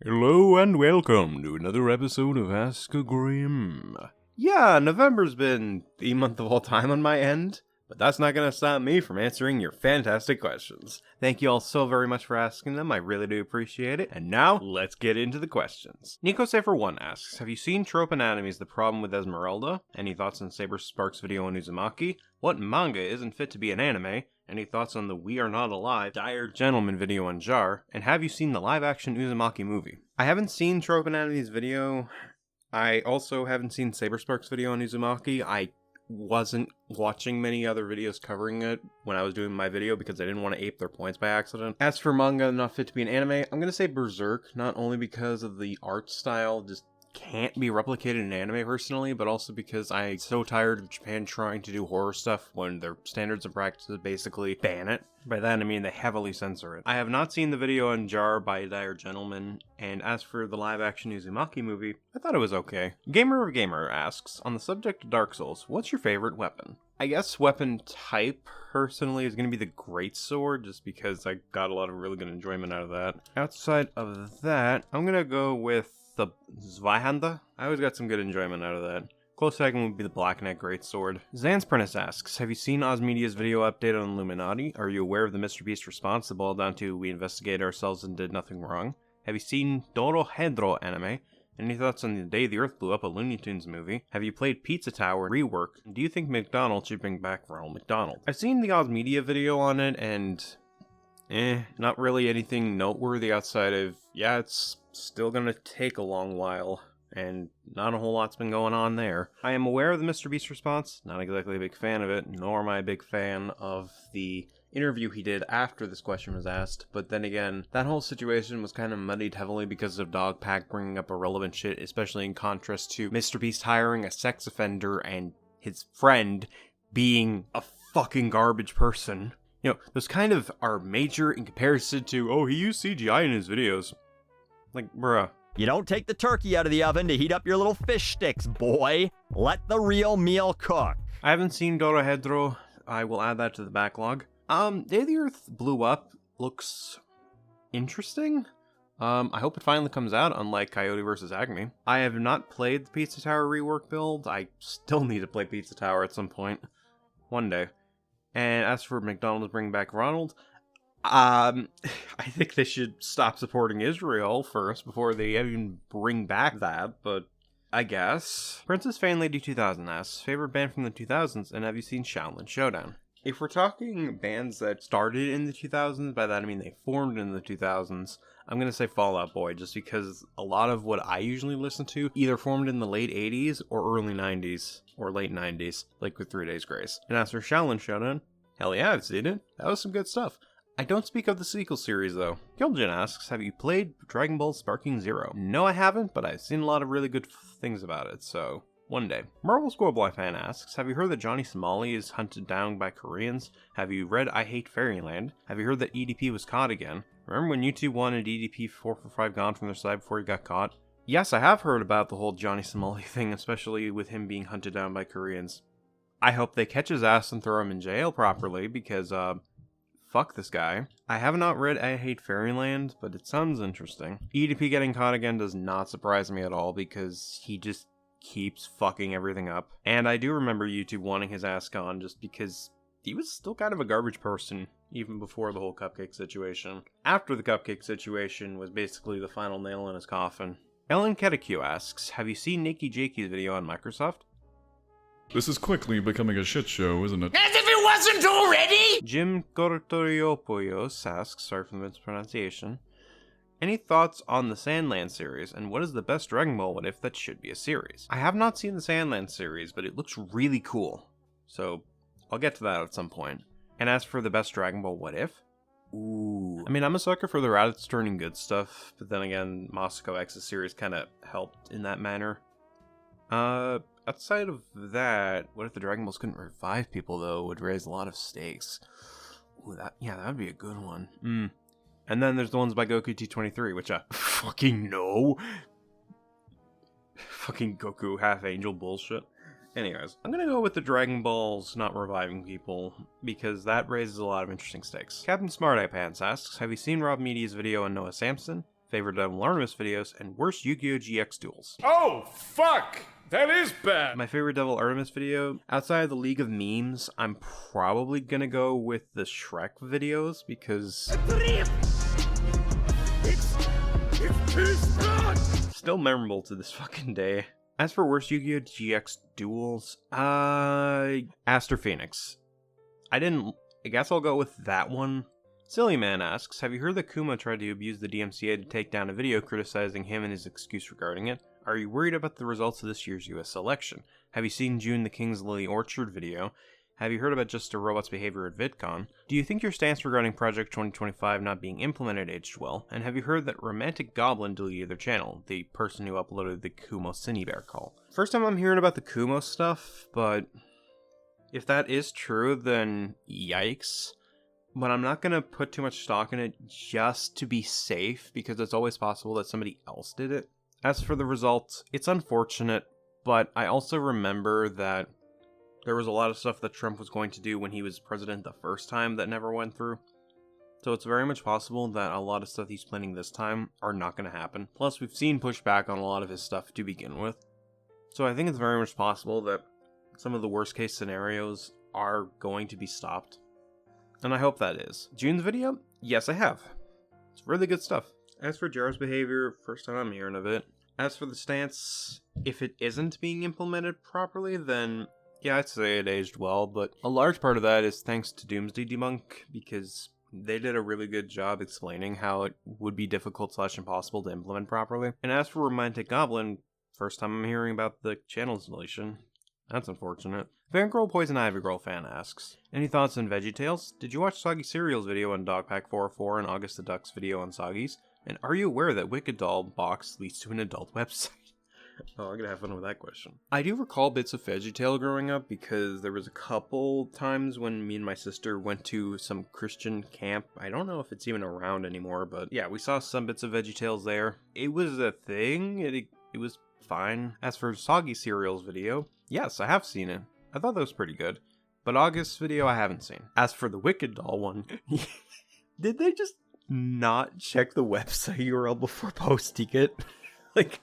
Hello and welcome to another episode of Ask a Grimm. Yeah, November's been the month of all time on my end, but that's not gonna stop me from answering your fantastic questions. Thank you all so very much for asking them, I really do appreciate it. And now, let's get into the questions. NicoSafer1 asks, have you seen Trope Anatomy's The Problem with Esmeralda? Any thoughts on Saber Sparks' video on Uzumaki? What manga isn't fit to be an anime? Any thoughts on the We Are Not Alive Dire Gentleman video on Jar? And have you seen the live-action Uzumaki movie? I haven't seen Trope Anatomy's video. I also haven't seen Saberspark's video on Uzumaki. I wasn't watching many other videos covering it when I was doing my video because I didn't want to ape their points by accident. As for manga not fit to be an anime, I'm gonna say Berserk, not only because of the art style just can't be replicated in anime personally, but also because I'm so tired of Japan trying to do horror stuff when their standards and practices basically ban it. By that I mean they heavily censor it. I have not seen the video on Jar by Dire Gentleman, and as for the live-action Uzumaki movie, I thought it was okay. GamerofGamer asks, on the subject of Dark Souls, what's your favorite weapon? I guess weapon type, personally, is going to be the Greatsword, just because I got a lot of really good enjoyment out of that. Outside of that, I'm going to go with the Zweihanda. I always got some good enjoyment out of that. Close second would be the Blackneck Greatsword. Xans Priness asks, have you seen Ozmedia's video update on Illuminati? Are you aware of the MrBeast response that boiled down to, we investigated ourselves and did nothing wrong? Have you seen Dorohedro anime? Any thoughts on the day the Earth blew up, a Looney Tunes movie? Have you played Pizza Tower rework? Do you think McDonald's should bring back Ronald McDonald? I've seen the Ozmedia video on it, and not really anything noteworthy outside of, yeah, it's still gonna take a long while, and not a whole lot's been going on there. I am aware of the MrBeast response, not exactly a big fan of it, nor am I a big fan of the interview he did after this question was asked, but then again, that whole situation was kind of muddied heavily because of Dogpack bringing up irrelevant shit, especially in contrast to MrBeast hiring a sex offender and his friend being a fucking garbage person. You know, those kind of are major in comparison to, oh, he used CGI in his videos. Like, bruh. You don't take the turkey out of the oven to heat up your little fish sticks, boy. Let the real meal cook. I haven't seen Dorohedro. I will add that to the backlog. Day the Earth Blew Up looks interesting. I hope it finally comes out, unlike Coyote vs. Acme. I have not played the Pizza Tower rework build. I still need to play Pizza Tower at some point. One day. And as for McDonald's bringing back Ronald, I think they should stop supporting Israel first before they even bring back that, but I guess. PrincessFanLady 2000 asks, favorite band from the 2000s, and have you seen Shaolin Showdown? If we're talking bands that started in the 2000s, by that I mean they formed in the 2000s, I'm going to say Fall Out Boy, just because a lot of what I usually listen to either formed in the late 80s or early 90s, or late 90s, like with 3 Days Grace. And as for Shaolin Showdown, hell yeah, I've seen it. That was some good stuff. I don't speak of the sequel series, though. Killjin asks, have you played Dragon Ball Sparking Zero? No, I haven't, but I've seen a lot of really good things about it, so one day. MarvelSquirrelBoyFan asks, have you heard that Johnny Somali is hunted down by Koreans? Have you read I Hate Fairyland? Have you heard that EDP was caught again? Remember when YouTube wanted EDP 445 gone from their side before he got caught? Yes, I have heard about the whole Johnny Somali thing, especially with him being hunted down by Koreans. I hope they catch his ass and throw him in jail properly, because, fuck this guy. I have not read I Hate Fairyland, but it sounds interesting. EDP getting caught again does not surprise me at all, because he just keeps fucking everything up. And I do remember YouTube wanting his ass gone, just because he was still kind of a garbage person, even before the whole Cupcake situation. After the Cupcake situation was basically the final nail in his coffin. Elenh Karakiou asks, have you seen Nikki Jakey's video on Microsoft? This is quickly becoming a shit show, isn't it? As if it wasn't already! Jim Kourtoullopoullos asks, sorry for the mispronunciation, any thoughts on the Sandland series, and what is the best Dragon Ball What If that should be a series? I have not seen the Sandland series, but it looks really cool, so I'll get to that at some point. And as for the best Dragon Ball What If? Ooh. I mean, I'm a sucker for the Raditz turning good stuff, but then again, Moscow X's series kind of helped in that manner. Outside of that, what if the Dragon Balls couldn't revive people, though? It would raise a lot of stakes. Ooh, that would be a good one. And then there's the ones by Goku T23, which I fucking know. Fucking Goku half-angel bullshit. Anyways, I'm gonna go with the Dragon Balls not reviving people, because that raises a lot of interesting stakes. CaptainSmartiyePants asks, have you seen Rob Media's video on Noah Samson? favorite Devil Artemis videos, and worst Yu-Gi-Oh! GX duels. Oh, fuck! That is bad! My favorite Devil Artemis video, outside of the League of Memes, I'm probably gonna go with the Shrek videos, because it's too strong! Still memorable to this fucking day. As for worst Yu-Gi-Oh! GX duels, Aster Phoenix. I guess I'll go with that one. SillyMan asks, have you heard that Kuma tried to abuse the DMCA to take down a video criticizing him and his excuse regarding it? Are you worried about the results of this year's US election? Have you seen June the King's Lily Orchard video? Have you heard about Just a Robot's behavior at VidCon? Do you think your stance regarding Project 2025 not being implemented aged well? And have you heard that Romantic Goblin deleted their channel, the person who uploaded the Kumo Cinebear call? First time I'm hearing about the Kumo stuff, but if that is true, then yikes. But I'm not going to put too much stock in it just to be safe, because it's always possible that somebody else did it. As for the results, it's unfortunate, but I also remember that there was a lot of stuff that Trump was going to do when he was president the first time that never went through. So it's very much possible that a lot of stuff he's planning this time are not going to happen. Plus, we've seen pushback on a lot of his stuff to begin with. So I think it's very much possible that some of the worst case scenarios are going to be stopped. And I hope that is. June's video? Yes, I have. It's really good stuff. As for Jar's behavior, first time I'm hearing of it. As for the stance, if it isn't being implemented properly, then yeah, I'd say it aged well, but a large part of that is thanks to Doomsday Debunk, because they did a really good job explaining how it would be difficult / impossible to implement properly. And as for Romantic Goblin, first time I'm hearing about the channel installation. That's unfortunate. Fangirl Poison Ivy Girl fan asks, any thoughts on VeggieTales? Did you watch Soggy Cereal's video on Dogpack 404 and August the Duck's video on Soggy's? And are you aware that Wicked Doll box leads to an adult website? Oh, I'm gonna have fun with that question. I do recall bits of VeggieTale growing up, because there was a couple times when me and my sister went to some Christian camp. I don't know if it's even around anymore, but yeah, we saw some bits of VeggieTales there. It was a thing. It was fine. As for Soggy Cereal's video, yes, I have seen it. I thought that was pretty good. But August's video, I haven't seen. As for the Wicked Doll one, did they just not check the website URL before posting it? Like,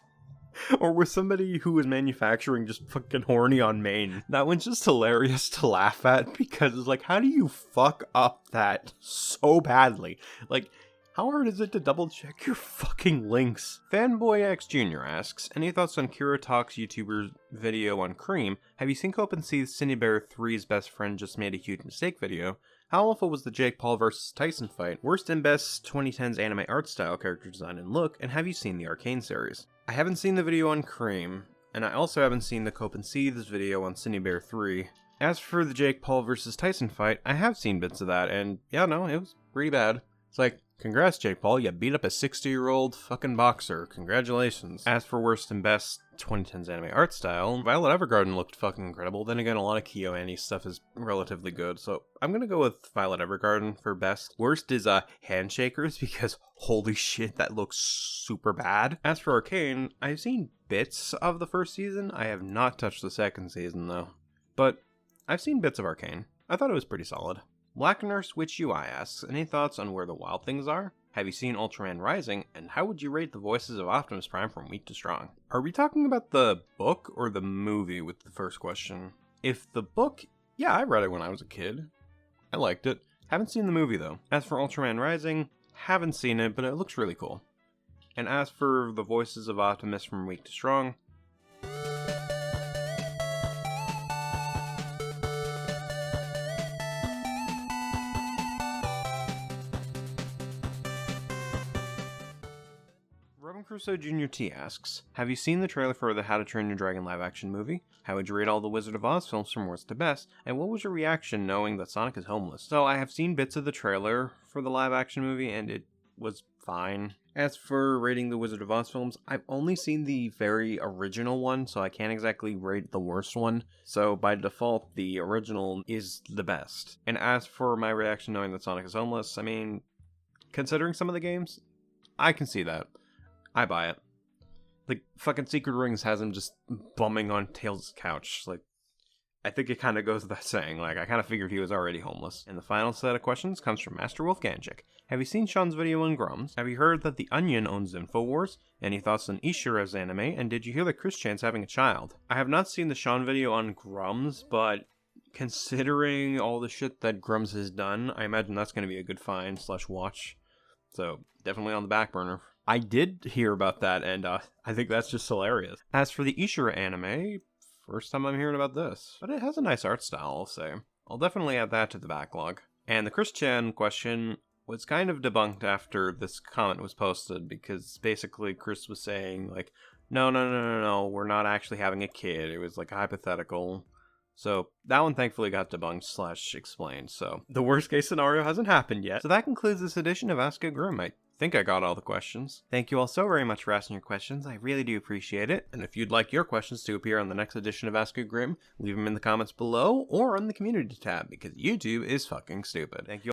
or was somebody who was manufacturing just fucking horny on Maine? That one's just hilarious to laugh at, because it's like, how do you fuck up that so badly? Like, how hard is it to double check your fucking links? Fan-Boi X Jr asks, any thoughts on Kira Talk's YouTuber's video on Cream? Have you seen OpenSea's Cinebear 3's best friend just made a huge mistake video? How awful was the Jake Paul vs. Tyson fight? Worst and best 2010s anime art style, character design, and look? And have you seen the Arcane series? I haven't seen the video on Cream, and I also haven't seen the Copensea's video on Cinebear 3. As for the Jake Paul vs. Tyson fight, I have seen bits of that, and yeah, no, it was pretty bad. It's like, congrats, Jake Paul, you beat up a 60-year-old fucking boxer. Congratulations. As for worst and best 2010s anime art style, Violet Evergarden looked fucking incredible. Then again, a lot of KyoAni stuff is relatively good, so I'm gonna go with Violet Evergarden for best. Worst is Handshakers, because holy shit, that looks super bad. As for Arcane, I've seen bits of the first season. I have not touched the second season, though. But I've seen bits of Arcane. I thought it was pretty solid. BlaCkNuurseVVitchUi asks, any thoughts on where the wild things are? Have you seen Ultraman Rising? And how would you rate the voices of Optimus Prime from weak to strong? Are we talking about the book or the movie with the first question? If the book, yeah, I read it when I was a kid. I liked it. Haven't seen the movie though. As for Ultraman Rising, haven't seen it, but it looks really cool. And as for the voices of Optimus from weak to strong, Crusoe Jr T asks, have you seen the trailer for the How to Train Your Dragon live-action movie? How would you rate all the Wizard of Oz films from worst to best? And what was your reaction knowing that Sonic is homeless? So I have seen bits of the trailer for the live-action movie, and it was fine. As for rating the Wizard of Oz films, I've only seen the very original one, so I can't exactly rate the worst one. So by default, the original is the best. And as for my reaction knowing that Sonic is homeless, I mean, considering some of the games, I can see that. I buy it. Like, fucking Secret Rings has him just bumming on Tails' couch. Like, I think it kind of goes without saying. Like, I kind of figured he was already homeless. And the final set of questions comes from Master Wolf Gan Jik. Have you seen Sean's video on Grums? Have you heard that The Onion owns InfoWars? Any thoughts on Ishira's anime? And did you hear that Christian's having a child? I have not seen the Sean video on Grums, but considering all the shit that Grums has done, I imagine that's going to be a good find / watch. So, definitely on the back burner. I did hear about that, and I think that's just hilarious. As for the Ishira anime, first time I'm hearing about this. But it has a nice art style, I'll say. I'll definitely add that to the backlog. And the Christian question was kind of debunked after this comment was posted, because basically Chris was saying, like, no, we're not actually having a kid. It was like a hypothetical. So that one thankfully got debunked / explained. So the worst case scenario hasn't happened yet. So that concludes this edition of Ask a Grimm. I think I got all the questions. Thank you all so very much for asking your questions. I really do appreciate it. And if you'd like your questions to appear on the next edition of Ask a Grimm, leave them in the comments below or on the community tab, because YouTube is fucking stupid. Thank you all